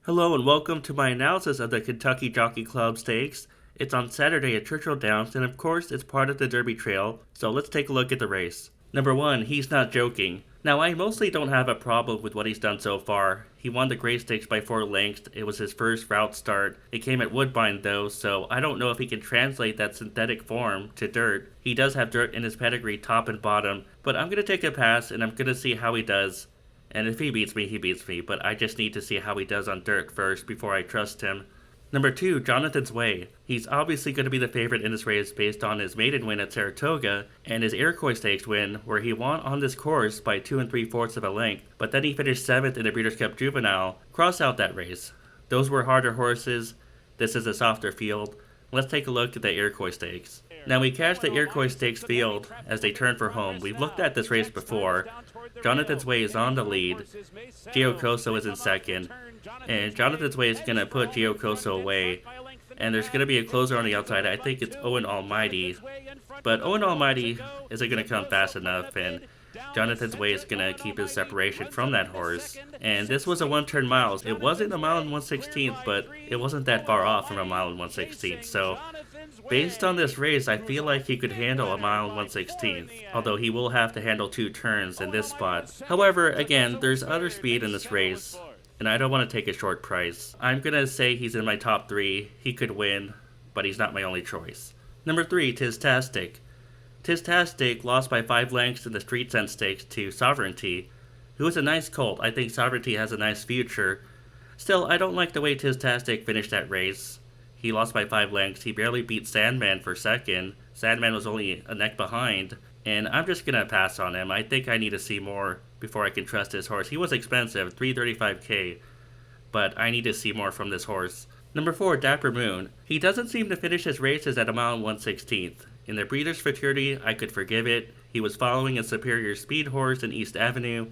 Hello and welcome to my analysis of the Kentucky Jockey Club Stakes. It's on Saturday at Churchill Downs, and of course, it's part of the Derby Trail, so let's take a look at the race. Number 1, He's Not Joking. Now, I mostly don't have a problem with what he's done so far. He won the Great Stakes by 4 lengths. It was his first route start. It came at Woodbine though, so I don't know if he can translate that synthetic form to dirt. He does have dirt in his pedigree top and bottom, but I'm going to take a pass and I'm going to see how he does. And if he beats me, he beats me, but I just need to see how he does on dirt first before I trust him. Number 2, Jonathan's Way. He's obviously going to be the favorite in this race based on his maiden win at Saratoga and his Iroquois Stakes win, where he won on this course by 2 3/4 of a length, but then he finished 7th in the Breeders' Cup Juvenile. Cross out that race. Those were harder horses. This is a softer field. Let's take a look at the Iroquois Stakes. Now we catch the Iroquois Stakes field as they turn for home. We've looked at this race before. Jonathan's Way is on the lead. Giocoso is in second. And Jonathan's Way is going to put Giocoso away. And there's going to be a closer on the outside. I think it's Owen Almighty. But Owen Almighty isn't going to come fast enough. And Jonathan's Way is going to keep his separation from that horse. And this was a one-turn mile. It wasn't a mile and 1/16th, but it wasn't that far off from a mile and 1/16th. So based on this race, I feel like he could handle a mile and 1/16th, although he will have to handle 2 turns in this spot. However, again, there's other speed in this race, and I don't want to take a short price. I'm going to say he's in my top 3. He could win, but he's not my only choice. Number 3, Tistastic. Tistastic lost by 5 lengths in the Street Sense Stakes to Sovereignty, who is a nice colt. I think Sovereignty has a nice future. Still, I don't like the way Tistastic finished that race. He lost by 5 lengths. He barely beat Sandman for second. Sandman was only a neck behind. And I'm just going to pass on him. I think I need to see more before I can trust this horse. He was expensive, $335K. But I need to see more from this horse. Number 4, Dapper Moon. He doesn't seem to finish his races at a mile and 1/16th. In the Breeders' Futurity, I could forgive it. He was following a superior speed horse in East Avenue.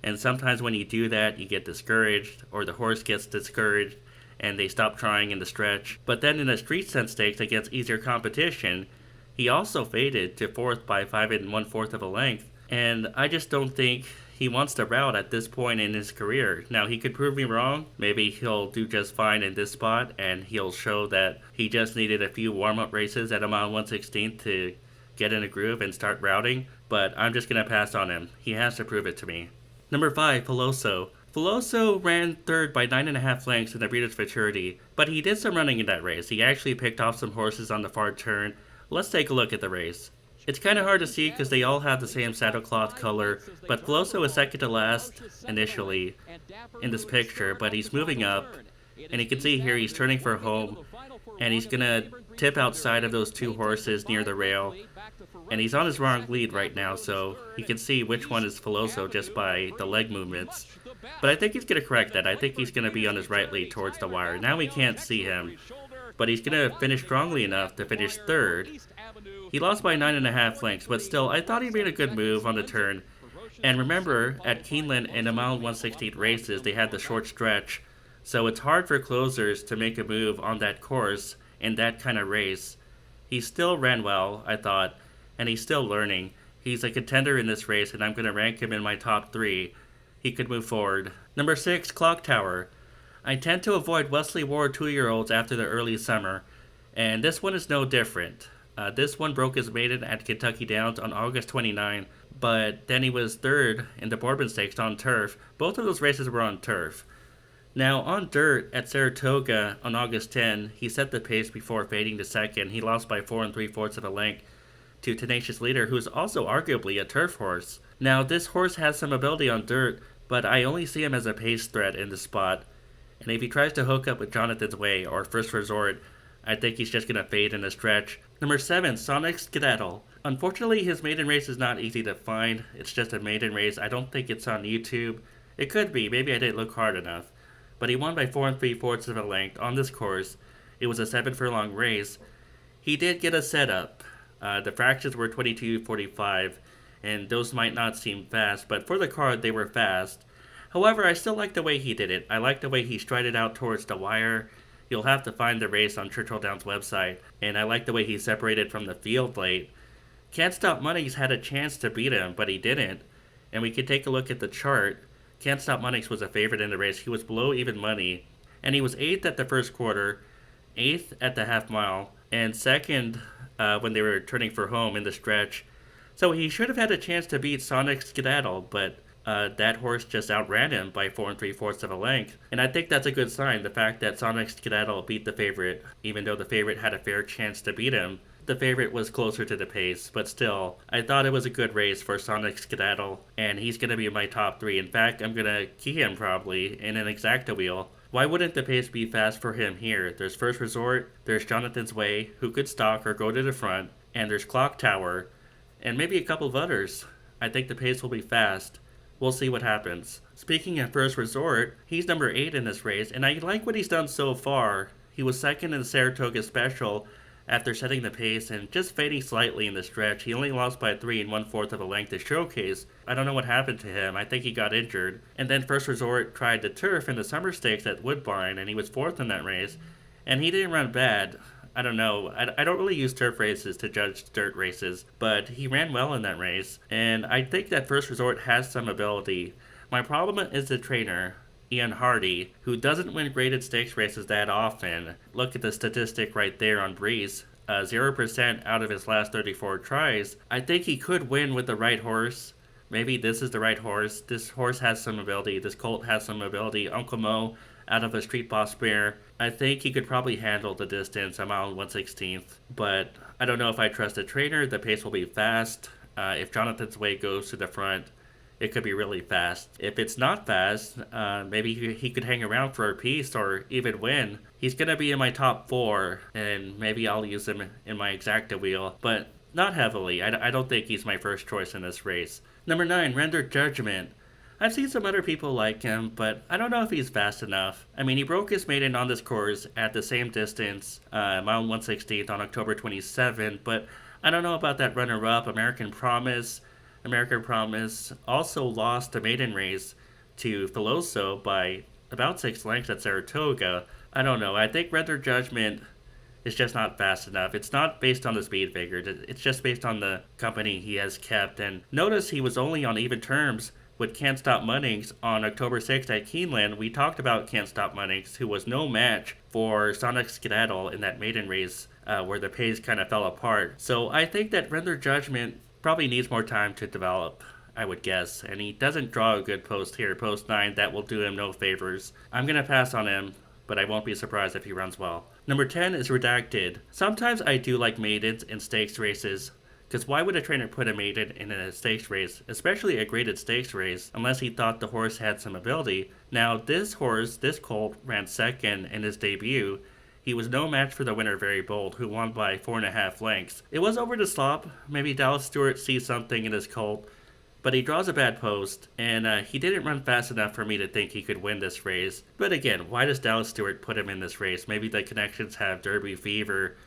And sometimes when you do that, you get discouraged, or the horse gets discouraged, and they stop trying in the stretch. But then in the Street Sense Stakes against easier competition, he also faded to 4th by 5 1/4 of a length. And I just don't think he wants to route at this point in his career. Now, he could prove me wrong. Maybe he'll do just fine in this spot, and he'll show that he just needed a few warm-up races at a mile 1/16th to get in a groove and start routing. But I'm just going to pass on him. He has to prove it to me. Number 5, Peloso. Peloso ran 3rd by 9.5 lengths in the Breeders' Futurity, but he did some running in that race. He actually picked off some horses on the far turn. Let's take a look at the race. It's kind of hard to see because they all have the same saddlecloth color, but Peloso is second to last initially in this picture, but he's moving up, and you can see here he's turning for home, and he's going to tip outside of those 2 horses near the rail, and he's on his wrong lead right now, so you can see which one is Peloso just by the leg movements. But I think he's going to correct that. I think he's going to be on his right lead towards the wire. Now we can't see him, but he's going to finish strongly enough to finish 3rd. He lost by 9.5 lengths, but still, I thought he made a good move on the turn. And remember, at Keeneland and the mile 1/16th races, they had the short stretch, so it's hard for closers to make a move on that course in that kind of race. He still ran well, I thought, and he's still learning. He's a contender in this race, and I'm going to rank him in my top 3. He could move forward. Number 6, Clock Tower. I tend to avoid Wesley Ward 2-year-olds after the early summer, and this one is no different. This one broke his maiden at Kentucky Downs on August 29, but then he was 3rd in the Bourbon Stakes on turf. Both of those races were on turf. Now, on dirt at Saratoga on August 10, he set the pace before fading to 2nd. He lost by 4 3/4 of a length to Tenacious Leader, who's also arguably a turf horse. Now, this horse has some ability on dirt, but I only see him as a pace threat in this spot. And if he tries to hook up with Jonathan's Way or First Resort, I think he's just going to fade in the stretch. Number 7, Sonic Skidaddle. Unfortunately, his maiden race is not easy to find. It's just a maiden race. I don't think it's on YouTube. It could be. Maybe I didn't look hard enough. But he won by 4 3/4 of a length on this course. It was a 7-furlong race. He did get a setup. The fractions were 22:45, and those might not seem fast, but for the card, they were fast. However, I still like the way he did it. I like the way he strided out towards the wire. You'll have to find the race on Churchill Downs' website, and I like the way he separated from the field late. Can't Stop Money's had a chance to beat him, but he didn't. And we can take a look at the chart. Can't Stop Money's was a favorite in the race. He was below even money, And he was 8th at the first quarter, 8th at the half mile, and 2nd when they were turning for home in the stretch. So he should have had a chance to beat Sonic Skidaddle, but that horse just outran him by 4 3/4 of a length. And I think that's a good sign, the fact that Sonic Skedaddle beat the favorite, even though the favorite had a fair chance to beat him. The favorite was closer to the pace, but still, I thought it was a good race for Sonic Skedaddle, and he's going to be in my top 3. In fact, I'm going to key him probably in an exacta wheel. Why wouldn't the pace be fast for him here? There's First Resort, there's Jonathan's Way, who could stalk or go to the front, and there's Clock Tower, and maybe a couple of others. I think the pace will be fast. We'll see what happens. Speaking of First Resort, he's number 8 in this race, and I like what he's done so far. He was 2nd in the Saratoga Special after setting the pace and just fading slightly in the stretch. He only lost by 3 1/4 of a length to Showcase. I don't know what happened to him. I think he got injured. And then First Resort tried the turf in the Summer Stakes at Woodbine, and he was 4th in that race. And he didn't run bad. I don't know. I don't really use turf races to judge dirt races, but he ran well in that race. And I think that First Resort has some ability. My problem is the trainer, Ian Hardy, who doesn't win graded stakes races that often. Look at the statistic right there on Breeze. 0% out of his last 34 tries. I think he could win with the right horse. Maybe this is the right horse. This horse has some ability. This colt has some ability. Uncle Mo out of a Street Boss Mare. I think he could probably handle the distance. I'm out 1/16th. But I don't know if I trust the trainer. The pace will be fast. If Jonathan's Way goes to the front, it could be really fast. If it's not fast, maybe he could hang around for a piece or even win. He's going to be in my top 4, and maybe I'll use him in my exacta wheel, but not heavily. I don't think he's my first choice in this race. Number 9, Render Judgment. I've seen some other people like him, but I don't know if he's fast enough. I mean, he broke his maiden on this course at the same distance, mile 1/16th on October 27, but I don't know about that runner-up, American Promise. American Promise also lost the maiden race to Filoso by about 6 lengths at Saratoga. I don't know. I think Render Judgment is just not fast enough. It's not based on the speed figures. It's just based on the company he has kept. And notice he was only on even terms with Can't Stop Munnings on October 6th at Keeneland. We talked about Can't Stop Munnings, who was no match for Sonic Skedaddle in that maiden race where the pace kind of fell apart. So I think that Render Judgment probably needs more time to develop, I would guess. And he doesn't draw a good post here. Post 9, that will do him no favors. I'm going to pass on him, but I won't be surprised if he runs well. Number 10 is Redacted. Sometimes I do like maidens in stakes races, because why would a trainer put a maiden in a stakes race, especially a graded stakes race, unless he thought the horse had some ability? Now, this horse, this colt, ran 2nd in his debut. He was no match for the winner, Very Bold, who won by 4.5 lengths. It was over the slop. Maybe Dallas Stewart sees something in his colt, but he draws a bad post, and he didn't run fast enough for me to think he could win this race. But again, why does Dallas Stewart put him in this race? Maybe the connections have Derby fever.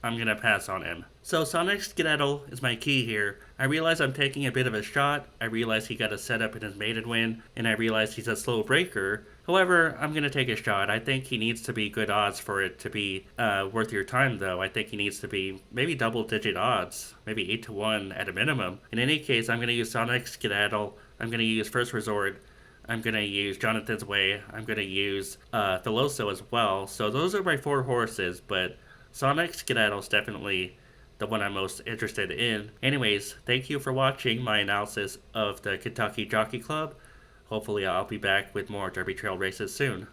I'm going to pass on him. So Sonic Skedaddle is my key here. I realize I'm taking a bit of a shot. I realize he got a setup in his maiden win, and I realize he's a slow breaker. However, I'm going to take a shot. I think he needs to be good odds for it to be worth your time, though. I think he needs to be maybe double-digit odds, maybe 8-1 at a minimum. In any case, I'm going to use Sonic Skedaddle. I'm going to use First Resort. I'm going to use Jonathan's Way. I'm going to use Filoso as well. So those are my 4 horses, but Sonic Skedaddle is definitely the one I'm most interested in. Anyways, thank you for watching my analysis of the Kentucky Jockey Club. Hopefully I'll be back with more Derby Trail races soon.